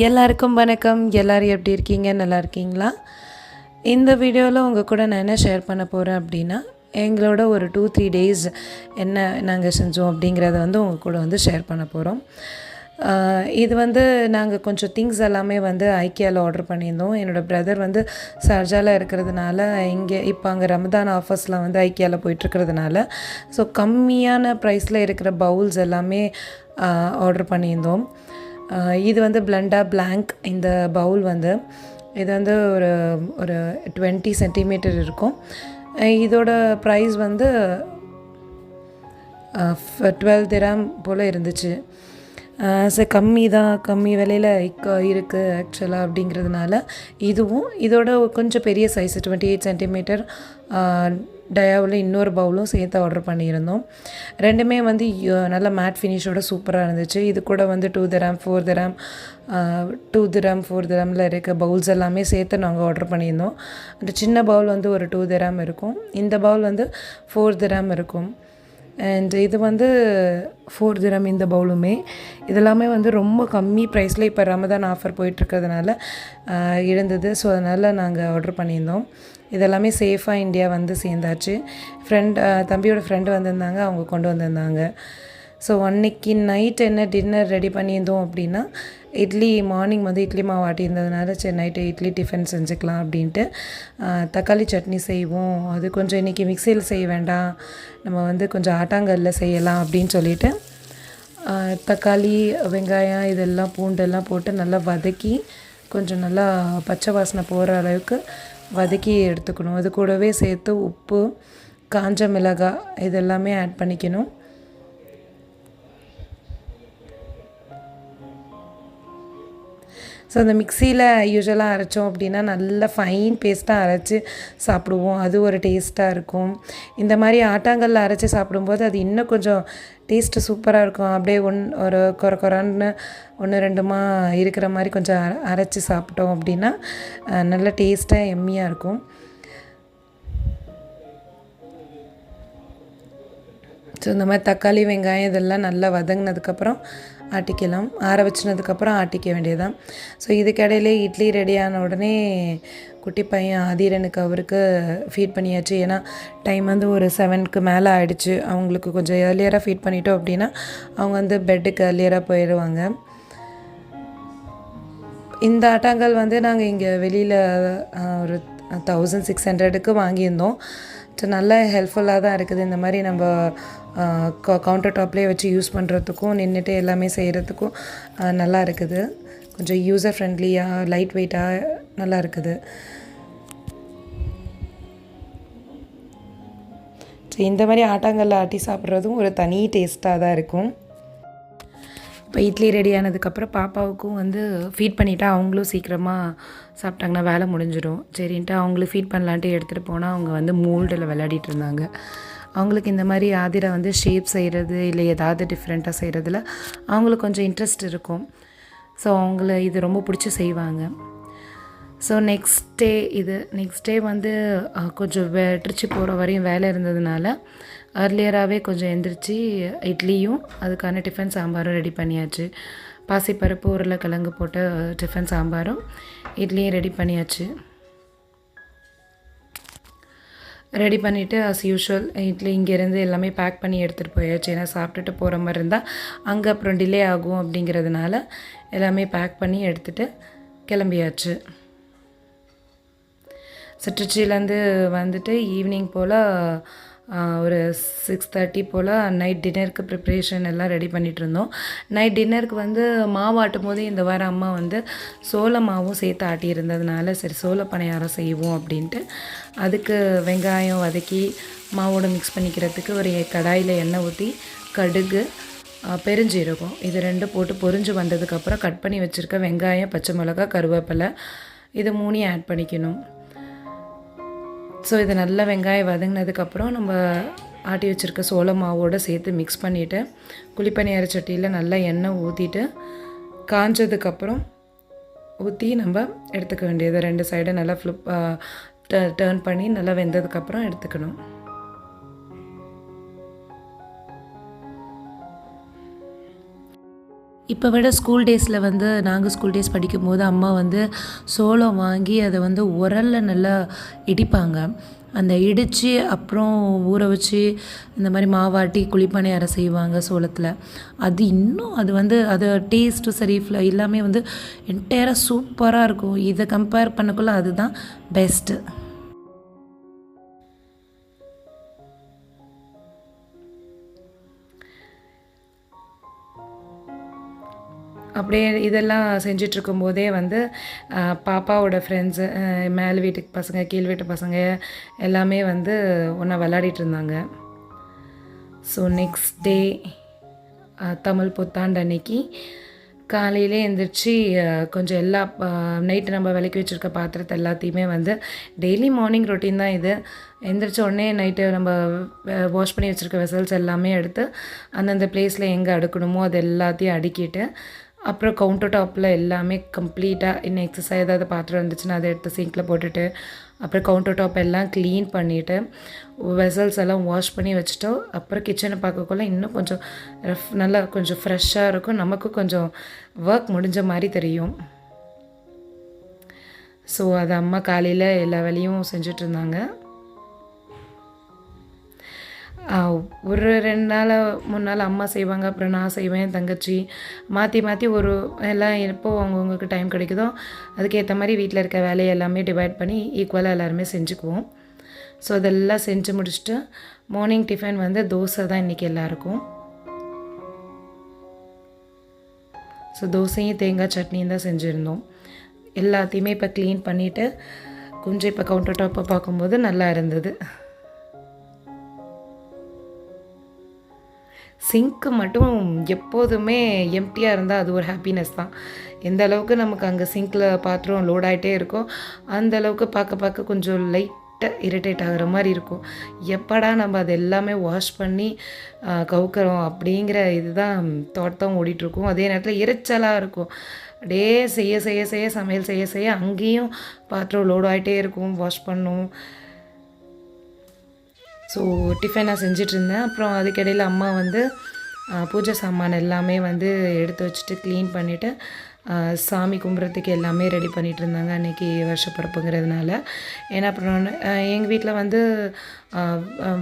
எல்லாருக்கும் வணக்கம். எல்லாரும் எப்படி இருக்கீங்க? நல்லா இருக்கீங்களா? இந்த வீடியோவில் உங்கள் கூட நான் என்ன ஷேர் பண்ண போகிறேன் அப்படின்னா, எங்களோட ஒரு 2-3 டேஸ் என்ன நாங்கள் செஞ்சோம் அப்படிங்கிறத உங்கள் கூட ஷேர் பண்ண போகிறோம். இது நாங்கள் கொஞ்சம் திங்ஸ் எல்லாமே ஐக்கியாவில் ஆர்டர் பண்ணியிருந்தோம். என்னோடய பிரதர் ஷார்ஜாவில் இருக்கிறதுனால இங்கே இப்போ அங்கே ரமதான் ஆஃபர்ஸ்லாம் ஐக்கியாவில் போயிட்டுருக்கிறதுனால ஸோ கம்மியான ப்ரைஸில் இருக்கிற பவுல்ஸ் எல்லாமே ஆர்டர் பண்ணியிருந்தோம். இது பிளண்டா பிளாங்க் இந்த பவுல் இது ஒரு ஒரு 20 சென்டிமீட்டர் இருக்கும். இதோட ப்ரைஸ் 12 திராம் போல் இருந்துச்சு. ஸோ கம்மி விலையில் இருக்குது ஆக்சுவலாக அப்படிங்கிறதுனால இதுவும் இதோட கொஞ்சம் பெரிய சைஸ் 28 சென்டிமீட்டர் டயாவில் இன்னொரு பவுலும் சேர்த்து ஆர்டர் பண்ணியிருந்தோம். ரெண்டுமே நல்ல மேட் ஃபினிஷோட சூப்பராக இருந்துச்சு. இது கூட 2 திராம் 4 திராம் 2 திராம் 4 திராமில் இருக்க பவுல்ஸ் எல்லாமே சேர்த்து நாங்கள் ஆர்டர் பண்ணியிருந்தோம். அந்த சின்ன பவுல் ஒரு 2 திராம் இருக்கும். இந்த பவுல் 4 திராம் இருக்கும். அண்ட் இது 4 திராம் இந்த பவுலுமே. இதெல்லாமே ரொம்ப கம்மி ப்ரைஸில் இப்போ ரமதான் ஆஃபர் போயிட்டுருக்கிறதுனால இருந்தது. ஸோ அதனால் நாங்கள் ஆர்டர் பண்ணியிருந்தோம். இதெல்லாமே சேஃபாக இந்தியா சேர்ந்தாச்சு. தம்பியோட ஃப்ரெண்டு வந்திருந்தாங்க, அவங்க கொண்டு வந்திருந்தாங்க. ஸோ அன்னைக்கு நைட் என்ன டின்னர் ரெடி பண்ணியிருந்தோம் அப்படின்னா, இட்லி மார்னிங் இட்லி மாவு ஆட்டியிருந்ததுனால சரி நைட்டு இட்லி டிஃபன் செஞ்சுக்கலாம் அப்படின்ட்டு தக்காளி சட்னி செய்வோம். அது கொஞ்சம் இன்றைக்கி மிக்சியில் செய்ய வேண்டாம், நம்ம கொஞ்சம் ஆட்டாங்கல்ல செய்யலாம் அப்படின்னு சொல்லிவிட்டு தக்காளி வெங்காயம் இதெல்லாம் பூண்டெல்லாம் போட்டு நல்லா வதக்கி கொஞ்சம் நல்லா பச்சை வாசனை போகிற அளவுக்கு வதக்கி எடுத்துக்கணும். அது கூடவே சேர்த்து உப்பு, காஞ்ச மிளகாய் இதெல்லாமே ஆட் பண்ணிக்கணும். ஸோ அந்த மிக்சியில் யூஸ்வலாக அரைச்சோம் அப்படின்னா நல்லா ஃபைன் பேஸ்ட்டாக அரைச்சி சாப்பிடுவோம். அது ஒரு டேஸ்ட்டாக இருக்கும். இந்த மாதிரி ஆட்டாங்கல்ல அரைச்சி சாப்பிடும்போது அது இன்னும் கொஞ்சம் டேஸ்ட்டு சூப்பராக இருக்கும். அப்படியே ஒரு கொரன்னு 1-2மா இருக்கிற மாதிரி கொஞ்சம் அரைச்சி சாப்பிட்டோம் அப்படின்னா நல்ல டேஸ்ட்டாக எம்மியாக இருக்கும். ஸோ இந்த மாதிரி தக்காளி வெங்காயம் இதெல்லாம் நல்லா வதங்கினதுக்கப்புறம் ஆட்டிக்கலாம். ஆற வச்சினதுக்கப்புறம் ஆட்டிக்க வேண்டியதான். ஸோ இதுக்கிடையிலே இட்லி ரெடியான உடனே குட்டி பையன் ஆதிரனுக்கு அவருக்கு ஃபீட் பண்ணியாச்சு. ஏன்னா டைம் ஒரு 7க்கு மேலே ஆகிடுச்சு. அவங்களுக்கு கொஞ்சம் ஏர்லியராக ஃபீட் பண்ணிட்டோம் அப்படின்னா அவங்க பெட்டுக்கு ஏர்லியராக போயிடுவாங்க. இந்த ஆட்டாங்கல் நாங்கள் இங்கே வெளியில் ஒரு 1600க்கு வாங்கியிருந்தோம். ஸோ நல்லா ஹெல்ப்ஃபுல்லாக தான் இருக்குது. இந்த மாதிரி நம்ம கவுண்டர் டாப்லேயே வச்சு யூஸ் பண்ணுறதுக்கும் நின்றுட்டு எல்லாமே செய்கிறதுக்கும் நல்லா இருக்குது. கொஞ்சம் யூசர் ஃப்ரெண்ட்லியாக லைட் வெயிட்டாக நல்லா இருக்குது. ஸோ இந்த மாதிரி ஆட்டாங்கல்ல ஆட்டி சாப்பிட்றதும் ஒரு தனி டேஸ்ட்டாக தான் இருக்கும். இப்போ இட்லி ரெடி ஆனதுக்கப்புறம் பாப்பாவுக்கும் ஃபீட் பண்ணிவிட்டா அவங்களும் சீக்கிரமாக சாப்பிட்டாங்கன்னா வேலை முடிஞ்சிடும். சரின்ட்டு அவங்களுக்கு ஃபீட் பண்ணலான்ட்டு எடுத்துகிட்டு போனால் அவங்க மோல்டில் விளையாடிட்டு இருந்தாங்க. அவங்களுக்கு இந்த மாதிரி ஆதிரை ஷேப் செய்கிறது இல்லை ஏதாவது டிஃப்ரெண்ட்டாக செய்கிறதுல அவங்களுக்கு கொஞ்சம் இன்ட்ரெஸ்ட் இருக்கும். ஸோ அவங்கள இது ரொம்ப பிடிச்சி செய்வாங்க. ஸோ நெக்ஸ்ட் டே கொஞ்சம் திருச்சி போகிற வரையும் வேலை இருந்ததுனால அர்லியராகவே கொஞ்சம் எந்திரிச்சு இட்லியும் அதுக்கான டிஃபன் சாம்பாரும் ரெடி பண்ணியாச்சு. பாசிப்பருப்பு உருளைக்கிழங்கு போட்ட டிஃபன் சாம்பாரும் இட்லியும் ரெடி பண்ணியாச்சு. ரெடி பண்ணிவிட்டு அஸ் யூஷுவல் இட்லி இங்கேருந்து எல்லாமே பேக் பண்ணி எடுத்துகிட்டு போயாச்சு. ஏன்னா சாப்பிட்டுட்டு போகிற மாதிரி இருந்தால் அங்கே அப்புறம் டிலே ஆகும் அப்படிங்கிறதுனால எல்லாமே பேக் பண்ணி எடுத்துகிட்டு கிளம்பியாச்சு. திருச்சியிலேருந்து ஈவினிங் போல் ஒரு 6:30 போல் நைட் டின்னருக்கு ப்ரிப்ரேஷன் எல்லாம் ரெடி பண்ணிகிட்டு இருந்தோம். நைட் டின்னருக்கு மாவு ஆட்டும் போது இந்த வாரம் அம்மா சோள மாவும் சேர்த்து ஆட்டி இருந்ததுனால சரி சோள பணியாரம் செய்வோம் அப்படின்ட்டு அதுக்கு வெங்காயம் வதக்கி மாவோடு மிக்ஸ் பண்ணிக்கிறதுக்கு ஒரு கடாயில் எண்ணெய் ஊற்றி கடுகு பெருஞ்சீரகம் இது 2 போட்டு பொரிஞ்சு வந்ததுக்கப்புறம் கட் பண்ணி வச்சுருக்க வெங்காயம், பச்சை மிளகாய், கருவேப்பிலை இது 3 ஆட் பண்ணிக்கணும். ஸோ இது நல்லா வெங்காயம் வதங்கினதுக்கப்புறம் நம்ம ஆட்டி வச்சுருக்க சோள மாவோடு சேர்த்து மிக்ஸ் பண்ணிவிட்டு குழிப்பணியார சட்டியில் நல்லா எண்ணெய் ஊற்றிட்டு காஞ்சதுக்கப்புறம் ஊற்றி நம்ம எடுத்துக்க வேண்டியது. 2 சைடும் நல்லா டர்ன் பண்ணி நல்லா வெந்ததுக்கப்புறம் எடுத்துக்கணும். இப்போ விட ஸ்கூல் டேஸில் வந்து நாங்கள் ஸ்கூல் டேஸ் படிக்கும்போது அம்மா வந்து சோளம் வாங்கி அதை வந்து உரலில் நல்லா இடிப்பாங்க. அந்த இடித்து அப்புறம் ஊற வச்சு இந்த மாதிரி மாவாட்டி குழிப்பணியாரை செய்வாங்க சோளத்தில். அது இன்னும் அது வந்து அது டேஸ்ட்டும் சரி எல்லாமே வந்து என்டையராக சூப்பராக இருக்கும். இதை கம்பேர் பண்ணக்குள்ள அதுதான் பெஸ்ட்டு. அப்படியே இதெல்லாம் செஞ்சிட்ருக்கும்போதே வந்து பாப்பாவோட ஃப்ரெண்ட்ஸு மேல் வீட்டுக்கு பசங்க கீழ் வீட்டு பசங்க எல்லாமே வந்து ஒன்றா விளையாடிட்டு இருந்தாங்க. ஸோ நெக்ஸ்ட் டே தமிழ் புத்தாண்டு அன்னைக்கு காலையிலே எழுந்திரிச்சு கொஞ்சம் எல்லா நைட்டு நம்ம விளக்கி வச்சுருக்க பாத்திரத்தை எல்லாத்தையுமே வந்து டெய்லி மார்னிங் ரொட்டீன் தான் இது. எந்திரிச்ச உடனே நைட்டு நம்ம வாஷ் பண்ணி வச்சுருக்க வெசல்ஸ் எல்லாமே எடுத்து அந்தந்த ப்ளேஸில் எங்கே அடுக்கணுமோ அது எல்லாத்தையும் அடுக்கிட்டு அப்புறம் கவுண்டர் டாப்பில் எல்லாமே கம்ப்ளீட்டாக இன்னும் எக்ஸசைஸ் ஏதாவது பாத்திரம் இருந்துச்சுன்னா அதை எடுத்து சிங்கில் போட்டுட்டு அப்புறம் கவுண்டர் டாப் எல்லாம் க்ளீன் பண்ணிவிட்டு வெசல்ஸ் எல்லாம் வாஷ் பண்ணி வச்சுட்டோம். அப்புறம் கிச்சனை பார்க்கக்குள்ள இன்னும் கொஞ்சம் நல்லா கொஞ்சம் ஃப்ரெஷ்ஷாக இருக்கும், நமக்கும் கொஞ்சம் ஒர்க் முடிஞ்ச மாதிரி தெரியும். ஸோ அது அம்மா காலையில் எல்லா வேலையும் செஞ்சிட்ருந்தாங்க. ஒரு 2 நாள் 3 நாள் அம்மா செய்வாங்க, அப்புறம் நான் செய்வேன், தங்கச்சி மாற்றி மாற்றி ஒரு எல்லாம் எப்போது அவங்கவுங்களுக்கு டைம் கிடைக்குதோ அதுக்கேற்ற மாதிரி வீட்டில் இருக்க வேலையை எல்லாமே டிவைட் பண்ணி ஈக்குவலாக எல்லாருமே செஞ்சுக்குவோம். ஸோ அதெல்லாம் செஞ்சு முடிச்சுட்டு மார்னிங் டிஃபன் வந்து தோசை தான் இன்றைக்கி எல்லாருக்கும். ஸோ தோசையும் தேங்காய் சட்னியும் தான் செஞ்சுருந்தோம். எல்லாத்தையுமே இப்போ க்ளீன் பண்ணிவிட்டு கொஞ்சம் இப்போ கவுண்டர் டாப்பை பார்க்கும்போது நல்லா இருந்தது. சிங்க்கு மட்டும் எப்போதுமே எம்டியாக இருந்தால் அது ஒரு ஹாப்பினஸ் தான். எந்த அளவுக்கு நமக்கு அங்கே சிங்க்கில் பாத்திரம் லோட் ஆகிட்டே இருக்கோ அந்த அளவுக்கு பார்க்க கொஞ்சம் லைட்டாக இரிட்டேட் ஆகிற மாதிரி இருக்கும். எப்படா நம்ம அது எல்லாமே வாஷ் பண்ணி கவுக்கிறோம் அப்படிங்கிற இதுதான் தாட் தான் ஓடிட்டுருக்கும். அதே நேரத்தில் எரிச்சலாக இருக்கும். அப்படியே செய்ய செய்ய செய்ய சமையல் செய்ய செய்ய அங்கேயும் பாத்திரம் லோட் ஆகிட்டே இருக்கும், வாஷ் பண்ணணும். ஸோ டிஃபன் நான் செஞ்சிட்ருந்தேன். அப்புறம் அதுக்கிடையில் அம்மா வந்து பூஜை சாமான் எல்லாமே வந்து எடுத்து வச்சுட்டு க்ளீன் பண்ணிவிட்டு சாமி கும்பிட்றதுக்கு எல்லாமே ரெடி பண்ணிகிட்டு இருந்தாங்க அன்றைக்கி வருஷப்பிறப்புங்கிறதுனால. ஏன்னா அப்புறம் எங்கள் வீட்டில் வந்து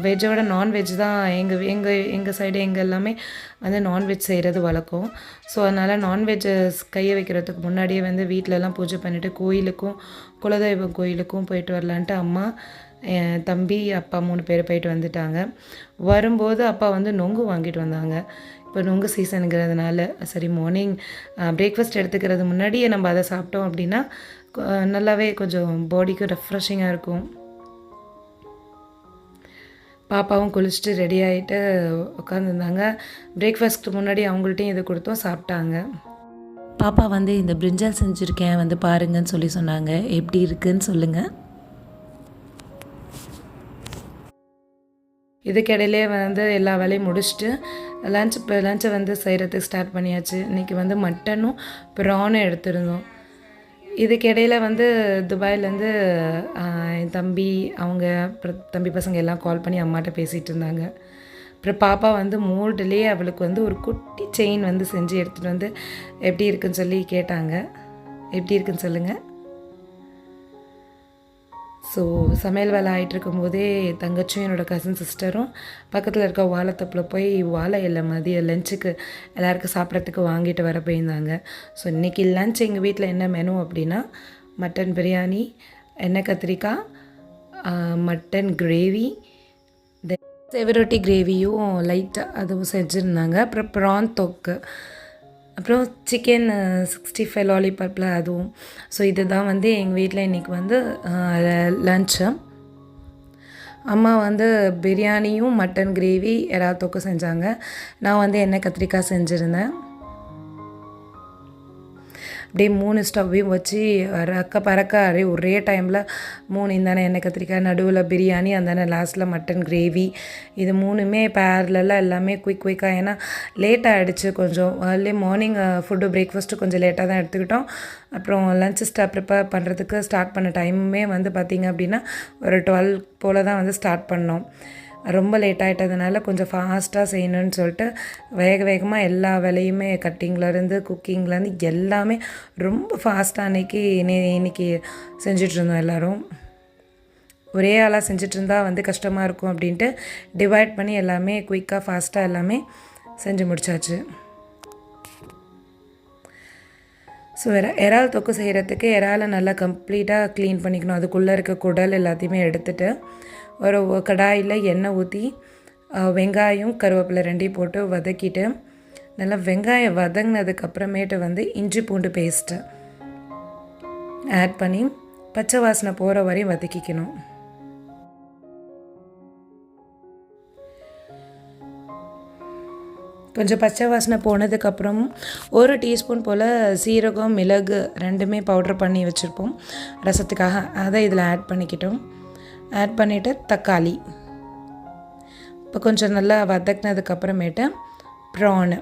வெஜ்ஜை விட நான்வெஜ் தான் எங்கள் சைடு எங்கள் எல்லாமே வந்து நான்வெஜ் செய்கிறது வழக்கம். ஸோ அதனால் நான்வெஜ்ஜை கையை வைக்கிறதுக்கு முன்னாடியே வந்து வீட்டிலலாம் பூஜை பண்ணிவிட்டு கோயிலுக்கும் குலதெய்வம் கோயிலுக்கும் போயிட்டு வரலான்ட்டு அம்மா என் தம்பி அப்பா 3 பேர் போயிட்டு வந்துட்டாங்க. வரும்போது அப்பா வந்து நொங்கு வாங்கிட்டு வந்தாங்க. இப்போ நொங்கு சீசனுங்கிறதுனால சரி மார்னிங் பிரேக்ஃபாஸ்ட் எடுத்துக்கிறது முன்னாடியே நம்ம அதை சாப்பிட்டோம் அப்படின்னா நல்லாவே கொஞ்சம் பாடிக்கும் ரெஃப்ரெஷிங்காக இருக்கும். பாப்பாவும் குளிச்சுட்டு ரெடி ஆகிட்டு உட்காந்துருந்தாங்க. பிரேக்ஃபாஸ்ட்டுக்கு முன்னாடி அவங்கள்ட்டையும் இது கொடுத்தோம், சாப்பிட்டாங்க. பாப்பா வந்து இந்த பிரிஞ்சால் செஞ்சுருக்கேன் வந்து பாருங்கன்னு சொன்னாங்க. எப்படி இருக்குன்னு சொல்லுங்கள். இதுக்கிடையிலே வந்து எல்லா வேலையும் முடிச்சுட்டு லஞ்சை வந்து செய்கிறதுக்கு ஸ்டார்ட் பண்ணியாச்சு. இன்றைக்கி வந்து மட்டனும் ப்ரானும் எடுத்துருந்தோம். இதுக்கிடையில் வந்து துபாயிலேருந்து என் தம்பி அவங்க அப்புறம் தம்பி பசங்க எல்லாம் கால் பண்ணி அம்மாட்ட பேசிகிட்டு இருந்தாங்க. அப்புறம் பாப்பா வந்து மோல்டுலேயே அவளுக்கு வந்து ஒரு குட்டி செயின் வந்து செஞ்சு எடுத்துகிட்டு வந்து எப்படி இருக்குன்னு சொல்லி கேட்டாங்க. எப்படி இருக்குன்னு சொல்லுங்கள். ஸோ சமையல் வேலை ஆகிட்டுருக்கும்போதே தங்கச்சியும் என்னோடய கசின் சிஸ்டரும் பக்கத்தில் இருக்க வாழைத்தப்பில் போய் வாழை இலை மதிய லஞ்சுக்கு எல்லாருக்கும் சாப்பிட்றதுக்கு வாங்கிட்டு வர போயிருந்தாங்க. ஸோ இன்றைக்கி லஞ்ச் எங்கள் வீட்டில் என்ன மெனு அப்படின்னா மட்டன் பிரியாணி, எண்ணெய் கத்திரிக்காய், மட்டன் கிரேவி, செவரொட்டி கிரேவியும் லைட்டாக அதுவும் செஞ்சுருந்தாங்க. அப்புறம் ப்ரான் தொக்கு, அப்புறம் சிக்கன் 65 லாலிபாப்பில் அதுவும். ஸோ இது தான் வந்து எங்கள் வீட்டில் இன்றைக்கி வந்து லன்ச்சு. அம்மா வந்து பிரியாணியும் மட்டன் கிரேவி எறா தொக்கு செஞ்சாங்க. நான் வந்து எண்ணெய் கத்திரிக்காய் செஞ்சுருந்தேன். அப்படியே 3 ஸ்டவ்வையும் வச்சு ரக்க பறக்க அப்படியே ஒரே டைமில் 3 இந்தானே எண்ணெய் கத்திரிக்காய், நடுவில் பிரியாணி, அந்தானே லாஸ்ட்டில் மட்டன் கிரேவி, இது 3மே பேரலெல்லாம் எல்லாமே குயிக்காக. ஏன்னா லேட் ஆகிடுச்சு கொஞ்சம். ஏர்லி மார்னிங் ஃபுட்டு பிரேக்ஃபாஸ்ட்டு கொஞ்சம் லேட்டாக தான் எடுத்துக்கிட்டோம். அப்புறம் லன்ச்சு ப்ரிப்பேர் பண்ணுறதுக்கு ஸ்டார்ட் பண்ண டைமுமே வந்து பார்த்திங்க அப்படின்னா ஒரு 12 போல் தான் வந்து ஸ்டார்ட் பண்ணோம். ரொம்ப லேட் ஆகிட்டதுனால கொஞ்சம் ஃபாஸ்ட்டாக செய்யணும்னு சொல்லிட்டு வேகமாக எல்லா வேலையுமே கட்டிங்லேருந்து குக்கிங்லேருந்து எல்லாமே ரொம்ப ஃபாஸ்ட்டாக இன்றைக்கி செஞ்சிட்ருந்தோம் எல்லோரும். ஒரே ஆளாக செஞ்சிட்ருந்தா கஷ்டமாக இருக்கும் அப்படின்ட்டு டிவைட் பண்ணி எல்லாமே குயிக்காக ஃபாஸ்ட்டாக எல்லாமே செஞ்சு முடித்தாச்சு. ஸோ இறால் தொக்கு செய்கிறதுக்கு இறாலை நல்லா கம்ப்ளீட்டாக க்ளீன் பண்ணிக்கணும். அதுக்குள்ளே இருக்க குடல் எல்லாத்தையுமே எடுத்துகிட்டு ஒரு கடாயில் எண்ணெய் ஊற்றி வெங்காயம் கருவேப்பிலை ரெண்டையும் போட்டு வதக்கிட்டு நல்லா வெங்காயம் வதங்கினதுக்கப்புறமேட்டு இஞ்சி பூண்டு பேஸ்ட்டு ஆட் பண்ணி பச்சை வாசனை போகிற வரையும் வதக்கிக்கணும். கொஞ்சம் பச்சை வாசனை போனதுக்கப்புறம் 1 டீஸ்பூன் போல் சீரகம் மிளகு ரெண்டுமே பவுட்ரு பண்ணி வச்சுருப்போம் ரசத்துக்காக, அதை இதில் ஆட் பண்ணிக்கிட்டோம். ஆட் பண்ணிவிட்டு தக்காளி இப்போ கொஞ்சம் நல்லா வதக்கினதுக்கப்புறமேட்டு ப்ரானு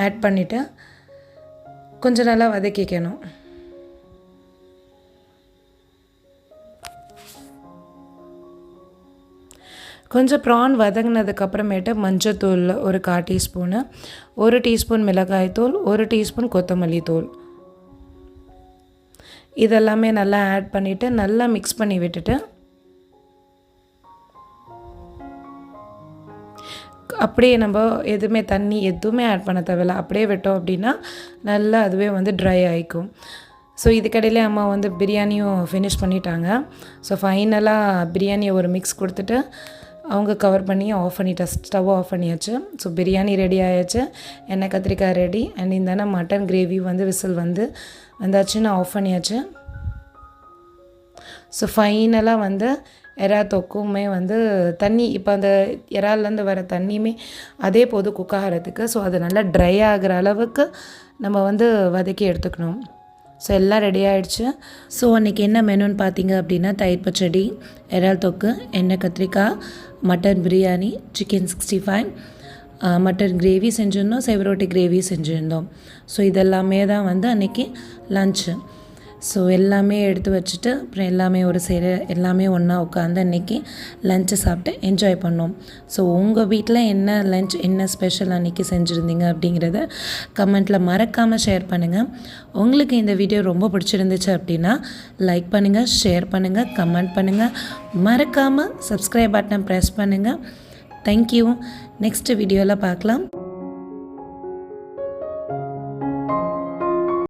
ஆட் பண்ணிவிட்டு கொஞ்சம் நல்லா வதக்கிக்கணும். கொஞ்சம் ப்ரான் வதங்கினதுக்கப்புறமேட்டு மஞ்சத்தூள் ஒரு 1/4 டீஸ்பூனு, 1 டீஸ்பூன் மிளகாய்த்தூள், 1 டீஸ்பூன் கொத்தமல்லி தூள் இதெல்லாமே நல்லா ஆட் பண்ணிவிட்டு நல்லா மிக்ஸ் பண்ணி விட்டுட்டு அப்படியே நம்ம தண்ணி எதுவுமே ஆட் பண்ண தேவையில்ல. அப்படியே விட்டோம் அப்படின்னா நல்லா அதுவே ட்ரை ஆகிக்கும். ஸோ இதுக்கடையிலே அம்மா பிரியாணியும் ஃபினிஷ் பண்ணிட்டாங்க. ஸோ ஃபைனலாக பிரியாணியை ஒரு மிக்ஸ் கொடுத்துட்டு அவங்க கவர் பண்ணி ஆஃப் பண்ணிட்டா, ஸ்டவ் ஆஃப் பண்ணியாச்சு. ஸோ பிரியாணி ரெடி ஆயாச்சு, எண்ணெய் கத்திரிக்காய் ரெடி. அண்ட் இந்த மட்டன் கிரேவி விசில் வந்தாச்சுன்னு ஆஃப் பண்ணியாச்சு. ஸோ ஃபைனலாக எறா தொக்குமே தண்ணி இப்போ அந்த இறால்லேருந்து வர தண்ணியுமே அதே போது குக் ஆகிறதுக்கு. ஸோ அது நல்லா ட்ரை ஆகிற அளவுக்கு நம்ம வதக்கி எடுத்துக்கணும். ஸோ எல்லாம் ரெடி ஆகிடுச்சு. ஸோ அன்றைக்கி என்ன மெனுன்னு பார்த்தீங்க அப்படின்னா தயிர் பச்சடி, இறால் தொக்கு, எண்ணெய் கத்திரிக்காய், mutton biryani, chicken 65, mutton gravy செஞ்சுருந்தோம், செவரோட்டி கிரேவி செஞ்சுருந்தோம். ஸோ இதெல்லாமே தான் அன்றைக்கி லன்ச்சு. ஸோ எல்லாமே எடுத்து வச்சுட்டு அப்புறம் எல்லாமே எல்லாமே ஒன்றா உட்காந்து அன்றைக்கி லன்ச்சு சாப்பிட்டு என்ஜாய் பண்ணோம். ஸோ உங்கள் வீட்டில் என்ன லன்ச், என்ன ஸ்பெஷல் அன்றைக்கி செஞ்சுருந்தீங்க அப்படிங்கிறத கமெண்ட்டில் மறக்காமல் ஷேர் பண்ணுங்கள். உங்களுக்கு இந்த வீடியோ ரொம்ப பிடிச்சிருந்துச்சு அப்படின்னா லைக் பண்ணுங்கள், ஷேர் பண்ணுங்கள், கமெண்ட் பண்ணுங்கள், மறக்காமல் சப்ஸ்கிரைப் பட்டனை ப்ரெஸ் பண்ணுங்கள். தேங்க்யூ. நெக்ஸ்ட் வீடியோவில் பார்க்கலாம்.